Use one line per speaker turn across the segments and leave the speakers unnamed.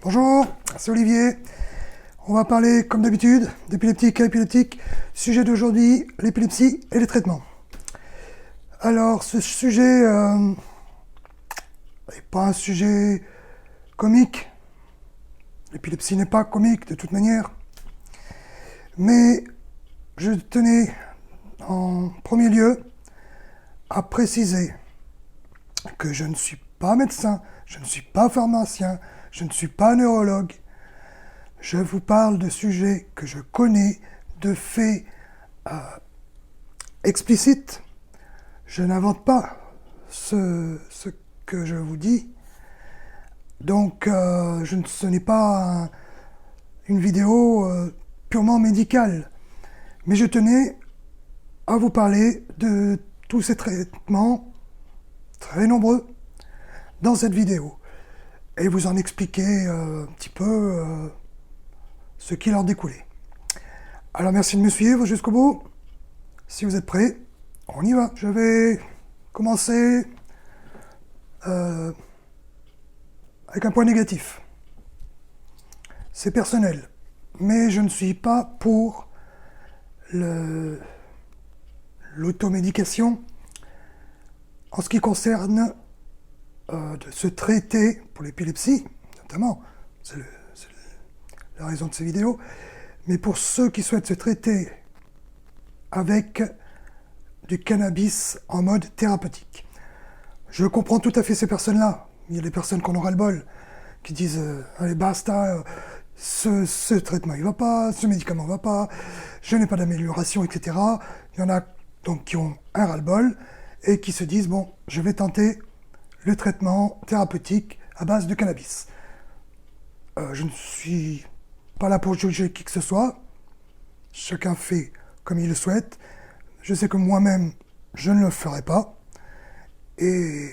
Bonjour, c'est Olivier. On va parler, comme d'habitude, d'épileptique à épileptique. Sujet d'aujourd'hui, l'épilepsie et les traitements. Alors, ce sujet n'est pas un sujet comique. L'épilepsie n'est pas comique de toute manière. Mais je tenais en premier lieu à préciser que je ne suis pas médecin, je ne suis pas pharmacien, je ne suis pas neurologue. Je vous parle de sujets que je connais, de faits explicites. Je n'invente pas ce que je vous dis. Donc, ce n'est pas une vidéo purement médicale. Mais je tenais à vous parler de tous ces traitements, très nombreux, dans cette vidéo. Et vous en expliquer un petit peu ce qu'il en découlait. Alors merci de me suivre jusqu'au bout. Si vous êtes prêts, on y va. Je vais commencer avec un point négatif. C'est personnel, mais je ne suis pas pour l'automédication en ce qui concerne de se traiter pour l'épilepsie, notamment, c'est la raison de ces vidéos, mais pour ceux qui souhaitent se traiter avec du cannabis en mode thérapeutique. Je comprends tout à fait ces personnes-là. Il y a des personnes qu'on aura le bol, qui disent allez basta, ce traitement il va pas, ce médicament va pas, je n'ai pas d'amélioration, etc. Il y en a donc qui ont un ras-le-bol et qui se disent bon, je vais tenter le traitement thérapeutique à base de cannabis. Je ne suis pas là pour juger qui que ce soit. Chacun fait comme il le souhaite. Je sais que moi-même, je ne le ferai pas. Et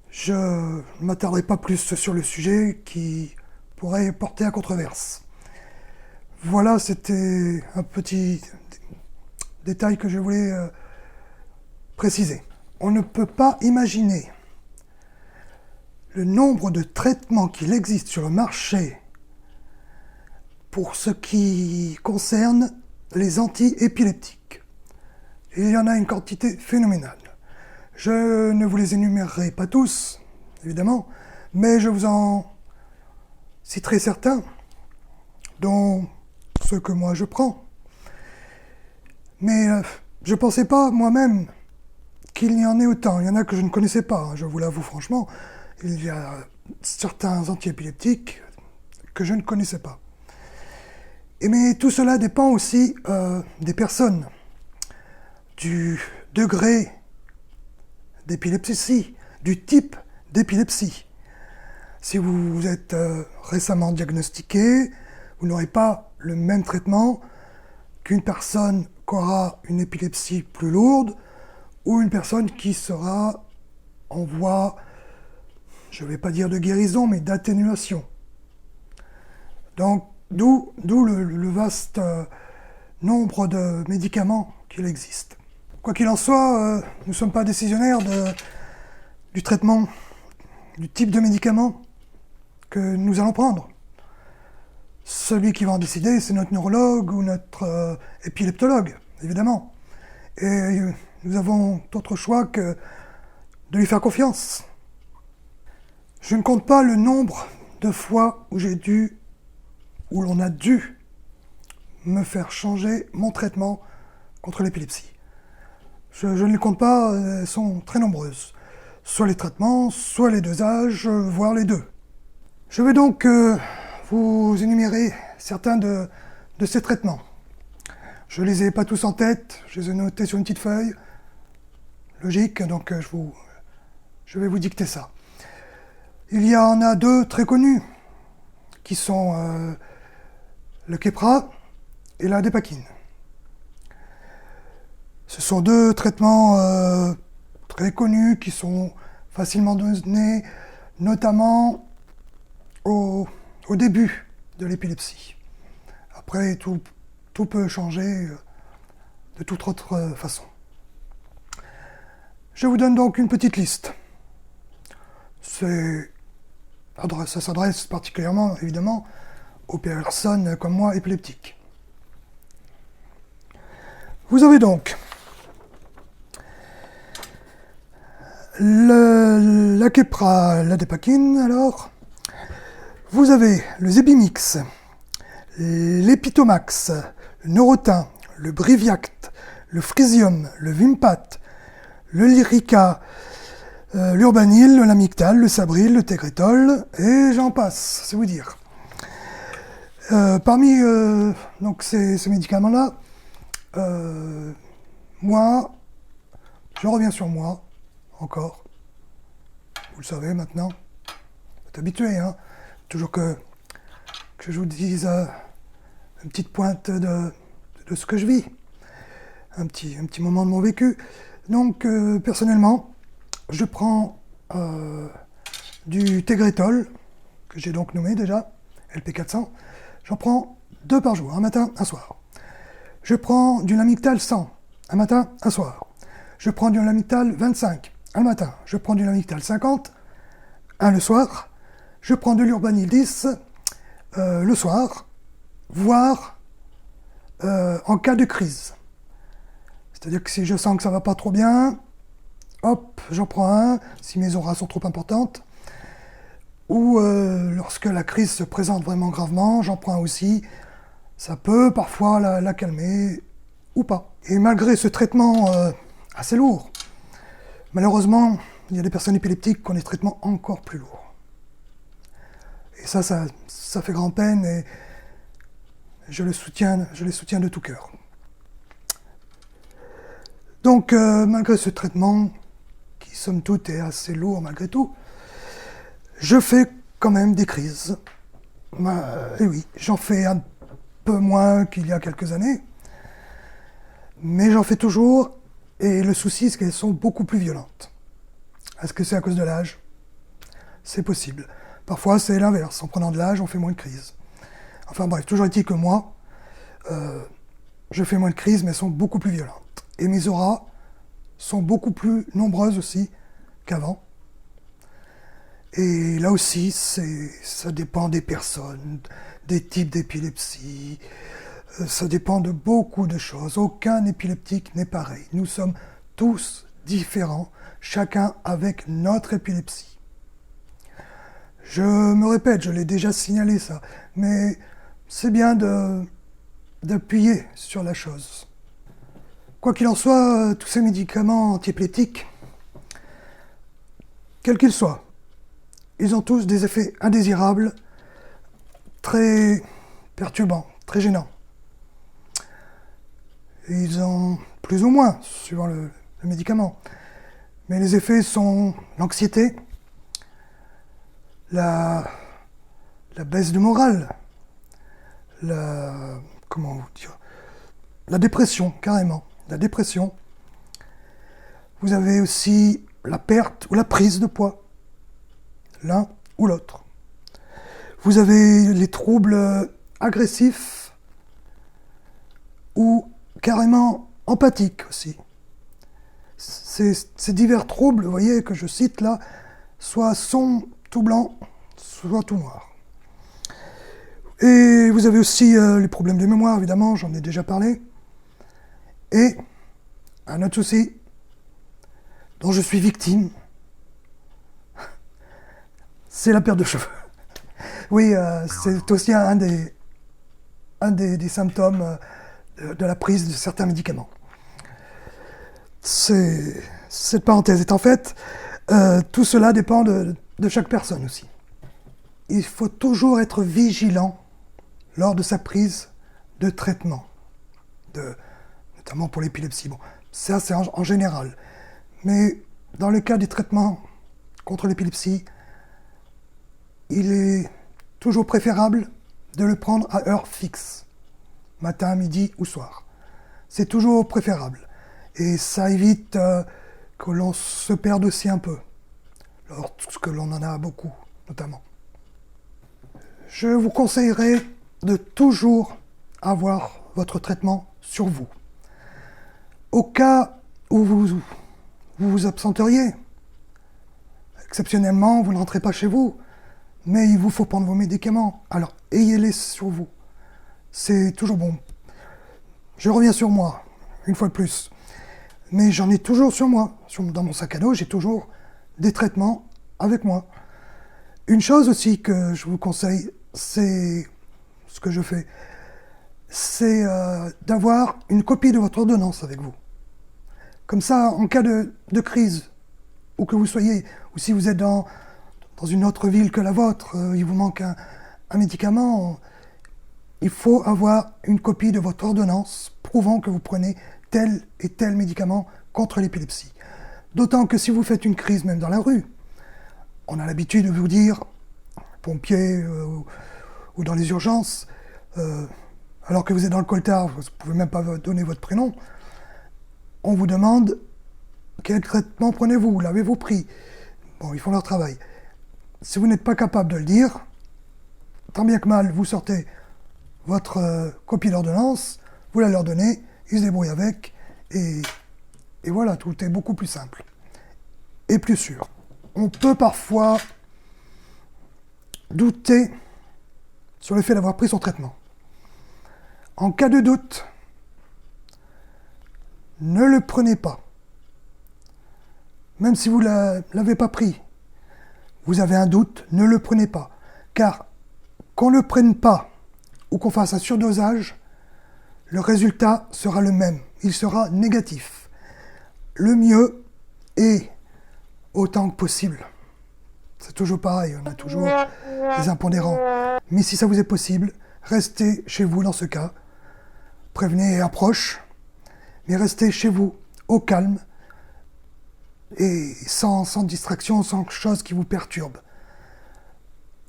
je ne m'attarderai pas plus sur le sujet qui pourrait porter à controverse. Voilà, c'était un petit détail que je voulais préciser. On ne peut pas imaginer le nombre de traitements qu'il existe sur le marché pour ce qui concerne les anti-épileptiques. Et il y en a une quantité phénoménale. Je ne vous les énumérerai pas tous, évidemment, mais je vous en citerai certains, dont ceux que moi je prends. Mais je ne pensais pas moi-même qu'il y en ait autant. Il y en a que je ne connaissais pas, je vous l'avoue franchement. Il y a certains antiépileptiques que je ne connaissais pas. Mais tout cela dépend aussi des personnes, du degré d'épilepsie, du type d'épilepsie. Si vous êtes récemment diagnostiqué, vous n'aurez pas le même traitement qu'une personne qui aura une épilepsie plus lourde ou une personne qui sera en voie, je ne vais pas dire de guérison, mais d'atténuation. Donc, d'où le vaste nombre de médicaments qu'il existe. Quoi qu'il en soit, nous ne sommes pas décisionnaires du traitement, du type de médicament que nous allons prendre. Celui qui va en décider, c'est notre neurologue ou notre épileptologue, évidemment. Et nous avons d'autre choix que de lui faire confiance. Je ne compte pas le nombre de fois où l'on a dû me faire changer mon traitement contre l'épilepsie. Je ne les compte pas, elles sont très nombreuses. Soit les traitements, soit les dosages, voire les deux. Je vais donc vous énumérer certains de ces traitements. Je ne les ai pas tous en tête, je les ai notés sur une petite feuille. Logique, donc je vais vous dicter ça. Il y en a deux très connus, qui sont le Keppra et la Dépakine. Ce sont deux traitements très connus qui sont facilement donnés, notamment au début de l'épilepsie. Après, tout peut changer de toute autre façon. Je vous donne donc une petite liste. C'est Ça s'adresse particulièrement, évidemment, aux personnes comme moi, épileptiques. Vous avez donc la Keppra, la Dépakine, alors. Vous avez le Zebimix, l'Epitomax, le Neurotin, le Briviact, le Frisium, le Vimpat, le Lyrica, l'Urbanil, le Lamictal, le Sabril, le Tegretol, et j'en passe, c'est vous dire. Parmi donc ces médicaments-là, moi, je reviens sur moi, encore. Vous le savez maintenant. Vous êtes habitué, hein. Toujours que je vous dise une petite pointe de ce que je vis. Un petit moment de mon vécu. Donc, personnellement, je prends du Tegretol, que j'ai donc nommé déjà, LP400. J'en prends 2 par jour, un matin, un soir. Je prends du Lamictal 100, un matin, un soir. Je prends du Lamictal 25, un matin. Je prends du Lamictal 50, un le soir. Je prends de l'Urbanil 10 le soir, voire en cas de crise. C'est-à-dire que si je sens que ça va pas trop bien, hop, j'en prends un, si mes auras sont trop importantes. Ou lorsque la crise se présente vraiment gravement, j'en prends un aussi. Ça peut parfois la calmer ou pas. Et malgré ce traitement assez lourd, malheureusement, il y a des personnes épileptiques qui ont des traitements encore plus lourds. Et ça fait grand peine et je les soutiens de tout cœur. Donc, malgré ce traitement, qui somme toute est assez lourd malgré tout, je fais quand même des crises. Et oui, j'en fais un peu moins qu'il y a quelques années, mais j'en fais toujours, et le souci, c'est qu'elles sont beaucoup plus violentes. Est-ce que c'est à cause de l'âge? C'est possible. Parfois, c'est l'inverse. En prenant de l'âge, on fait moins de crises. Enfin bref, toujours est-il que moi, je fais moins de crises, mais elles sont beaucoup plus violentes. Et mes auras sont beaucoup plus nombreuses aussi qu'avant. Et là aussi, ça dépend des personnes, des types d'épilepsie. Ça dépend de beaucoup de choses. Aucun épileptique n'est pareil. Nous sommes tous différents, chacun avec notre épilepsie. Je me répète, je l'ai déjà signalé ça, mais c'est bien d'appuyer sur la chose. Quoi qu'il en soit, tous ces médicaments antiépileptiques, quels qu'ils soient, ils ont tous des effets indésirables, très perturbants, très gênants. Et ils ont plus ou moins, suivant le médicament. Mais les effets sont l'anxiété, la baisse de morale, comment vous dire, la dépression, carrément, la dépression. Vous avez aussi la perte ou la prise de poids, l'un ou l'autre. Vous avez les troubles agressifs ou carrément empathiques aussi. Ces divers troubles, vous voyez, que je cite là, soit sont tout blanc, soit tout noir. Et vous avez aussi les problèmes de mémoire, évidemment, j'en ai déjà parlé. Et un autre souci dont je suis victime, c'est la perte de cheveux. Oui, c'est aussi un des symptômes de la prise de certains médicaments. Cette parenthèse est en fait, tout cela dépend de chaque personne aussi. Il faut toujours être vigilant lors de sa prise de traitement, notamment pour l'épilepsie. Bon, ça c'est en général. Mais dans le cas du traitement contre l'épilepsie, il est toujours préférable de le prendre à heure fixe, matin, midi ou soir. C'est toujours préférable. Et ça évite que l'on se perde aussi un peu, lorsque l'on en a beaucoup, notamment. Je vous conseillerais de toujours avoir votre traitement sur vous. Au cas où vous vous absenteriez, exceptionnellement, vous ne rentrez pas chez vous, mais il vous faut prendre vos médicaments. Alors, ayez-les sur vous. C'est toujours bon. Je reviens sur moi, une fois de plus. Mais j'en ai toujours sur moi. Dans mon sac à dos, j'ai toujours des traitements avec moi. Une chose aussi que je vous conseille, c'est ce que je fais, c'est d'avoir une copie de votre ordonnance avec vous. Comme ça, en cas de crise, où que vous soyez, ou si vous êtes dans une autre ville que la vôtre, il vous manque un médicament, il faut avoir une copie de votre ordonnance prouvant que vous prenez tel et tel médicament contre l'épilepsie. D'autant que si vous faites une crise même dans la rue, on a l'habitude de vous dire, pompiers ou dans les urgences, alors que vous êtes dans le coltard, vous ne pouvez même pas donner votre prénom, on vous demande quel traitement prenez-vous, l'avez-vous pris. Bon, ils font leur travail. Si vous n'êtes pas capable de le dire, tant bien que mal, vous sortez votre copie d'ordonnance, vous la leur donnez, ils se débrouillent avec, et voilà, tout est beaucoup plus simple et plus sûr. On peut parfois douter sur le fait d'avoir pris son traitement. En cas de doute, ne le prenez pas. Même si vous ne l'avez pas pris, vous avez un doute, ne le prenez pas. Car qu'on ne le prenne pas ou qu'on fasse un surdosage, le résultat sera le même. Il sera négatif. Le mieux est autant que possible. C'est toujours pareil, on a toujours des impondérants. Mais si ça vous est possible, restez chez vous dans ce cas. Prévenez et approche, mais restez chez vous au calme et sans distraction, sans chose qui vous perturbe.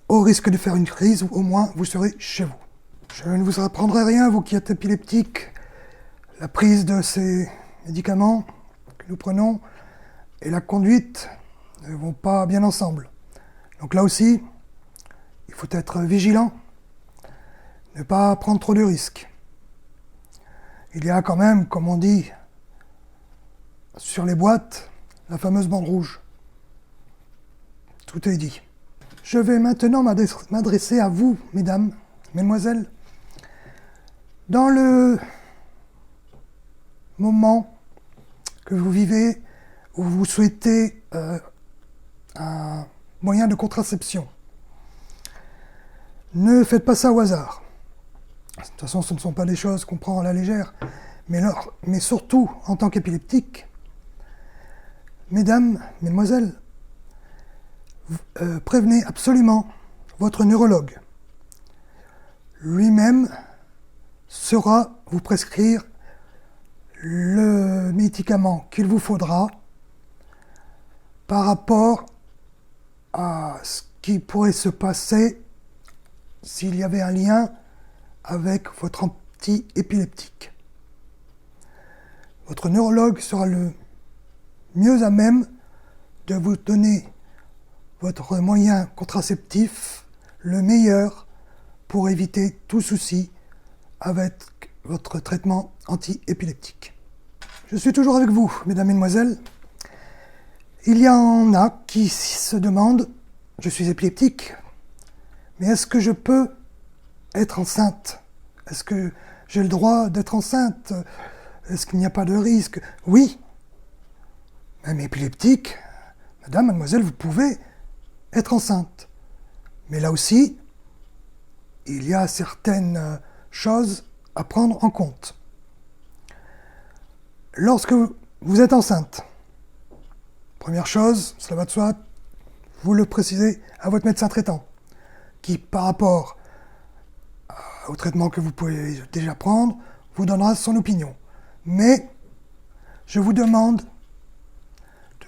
Au risque de faire une crise, au moins vous serez chez vous. Je ne vous apprendrai rien, vous qui êtes épileptique. La prise de ces médicaments que nous prenons et la conduite ne vont pas bien ensemble. Donc là aussi, il faut être vigilant, ne pas prendre trop de risques. Il y a quand même, comme on dit, sur les boîtes, la fameuse bande rouge. Tout est dit. Je vais maintenant m'adresser à vous, mesdames, mesdemoiselles. Dans le moment que vous vivez, où vous souhaitez un moyen de contraception, ne faites pas ça au hasard. De toute façon, ce ne sont pas des choses qu'on prend à la légère, mais surtout en tant qu'épileptique, mesdames, mesdemoiselles, prévenez absolument votre neurologue. Lui-même saura vous prescrire le médicament qu'il vous faudra par rapport à ce qui pourrait se passer s'il y avait un lien avec votre anti-épileptique. Votre neurologue sera le mieux à même de vous donner votre moyen contraceptif, le meilleur pour éviter tout souci avec votre traitement anti-épileptique. Je suis toujours avec vous, mesdames et mesdemoiselles. Il y en a qui se demandent, je suis épileptique, mais est-ce que je peux être enceinte? Est-ce que j'ai le droit d'être enceinte? Est-ce qu'il n'y a pas de risque? Oui, même épileptique, madame, mademoiselle, vous pouvez être enceinte. Mais là aussi, il y a certaines choses à prendre en compte. Lorsque vous êtes enceinte, première chose, cela va de soi, vous le précisez à votre médecin traitant, qui par rapport au traitement que vous pouvez déjà prendre, vous donnera son opinion. Mais je vous demande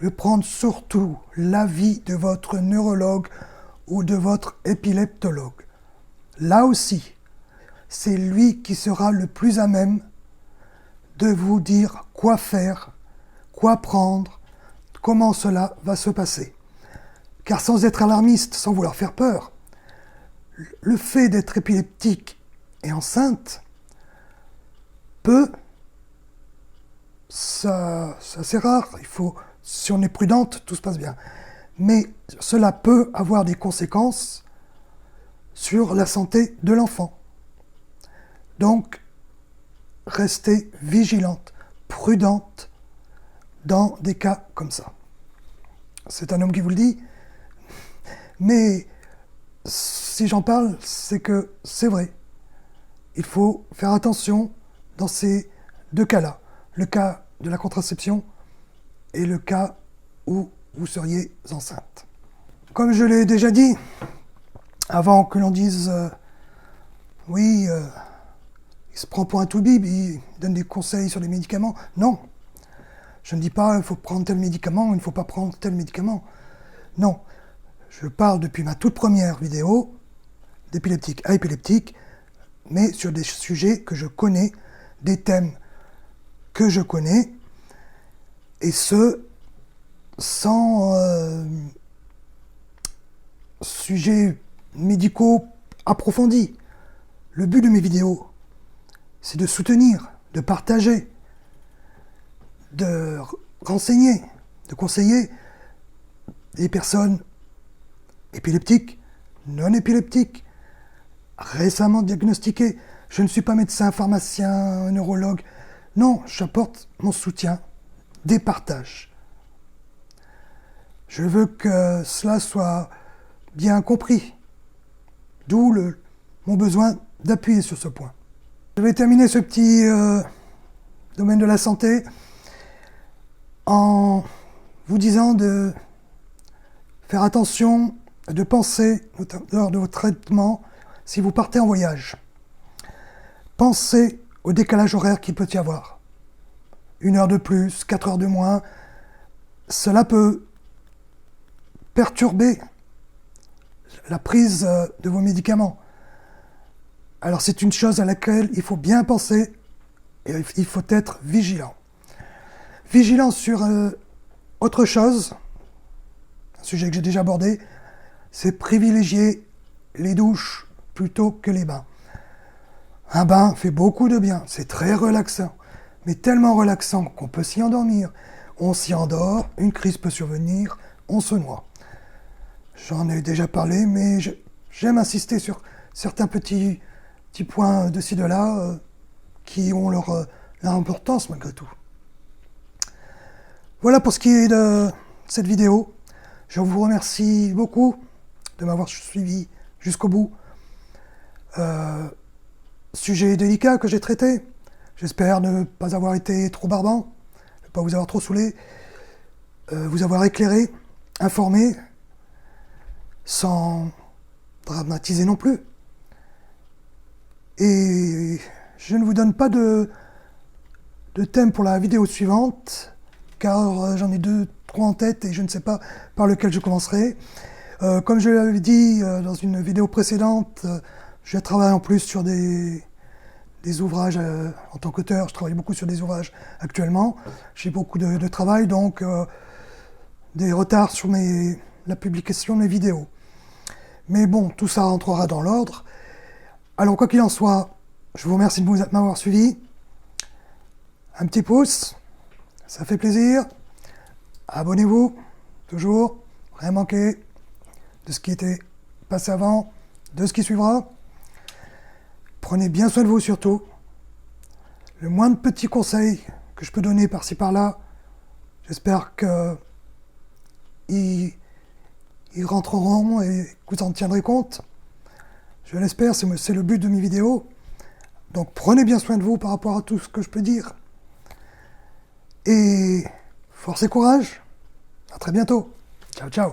de prendre surtout l'avis de votre neurologue ou de votre épileptologue. Là aussi, c'est lui qui sera le plus à même de vous dire quoi faire, quoi prendre, comment cela va se passer. Car sans être alarmiste, sans vouloir faire peur, le fait d'être épileptique et enceinte peut, ça c'est rare, si on est prudente, tout se passe bien. Mais cela peut avoir des conséquences sur la santé de l'enfant. Donc, restez vigilante, prudente dans des cas comme ça. C'est un homme qui vous le dit, mais si j'en parle, c'est que c'est vrai. Il faut faire attention dans ces deux cas-là. Le cas de la contraception et le cas où vous seriez enceinte. Comme je l'ai déjà dit, avant que l'on dise oui, il se prend pour un toubib, il donne des conseils sur les médicaments. Non, je ne dis pas il faut prendre tel médicament, il ne faut pas prendre tel médicament. Non, je parle depuis ma toute première vidéo d'épileptique à épileptique, mais sur des sujets que je connais, des thèmes que je connais, et ce, sans sujets médicaux approfondis. Le but de mes vidéos, c'est de soutenir, de partager, de renseigner, de conseiller les personnes épileptiques, non épileptiques, récemment diagnostiquées. Je ne suis pas médecin, pharmacien, neurologue. Non, j'apporte mon soutien, des partages. Je veux que cela soit bien compris. D'où mon besoin d'appuyer sur ce point. Je vais terminer ce petit domaine de la santé en vous disant de faire attention, de penser lors de vos traitements si vous partez en voyage. Pensez au décalage horaire qu'il peut y avoir. 1 heure de plus, 4 heures de moins, cela peut perturber la prise de vos médicaments. Alors c'est une chose à laquelle il faut bien penser et il faut être vigilant. Vigilant sur autre chose, un sujet que j'ai déjà abordé, c'est privilégier les douches plutôt que les bains. Un bain fait beaucoup de bien, c'est très relaxant, mais tellement relaxant qu'on peut s'y endormir. On s'y endort, une crise peut survenir, on se noie. J'en ai déjà parlé, mais j'aime insister sur certains petits points de ci, de là, qui ont leur importance malgré tout. Voilà pour ce qui est de cette vidéo. Je vous remercie beaucoup de m'avoir suivi jusqu'au bout. Sujet délicat que j'ai traité. J'espère ne pas avoir été trop barbant, ne pas vous avoir trop saoulé, vous avoir éclairé, informé, sans dramatiser non plus. Et je ne vous donne pas de thème pour la vidéo suivante, car j'en ai 2, 3 en tête et je ne sais pas par lequel je commencerai. Comme je l'avais dit dans une vidéo précédente, je travaille en plus sur des ouvrages en tant qu'auteur. Je travaille beaucoup sur des ouvrages actuellement. J'ai beaucoup de travail, donc des retards sur la publication de mes vidéos. Mais bon, tout ça rentrera dans l'ordre. Alors, quoi qu'il en soit, je vous remercie de m'avoir suivi. Un petit pouce, ça fait plaisir. Abonnez-vous, toujours, rien manquer de ce qui était passé avant, de ce qui suivra. Prenez bien soin de vous surtout. Le moins de petits conseils que je peux donner par-ci par-là, j'espère que ils rentreront et que vous en tiendrez compte. Je l'espère, c'est le but de mes vidéos. Donc prenez bien soin de vous par rapport à tout ce que je peux dire. Et force et courage. À très bientôt. Ciao, ciao.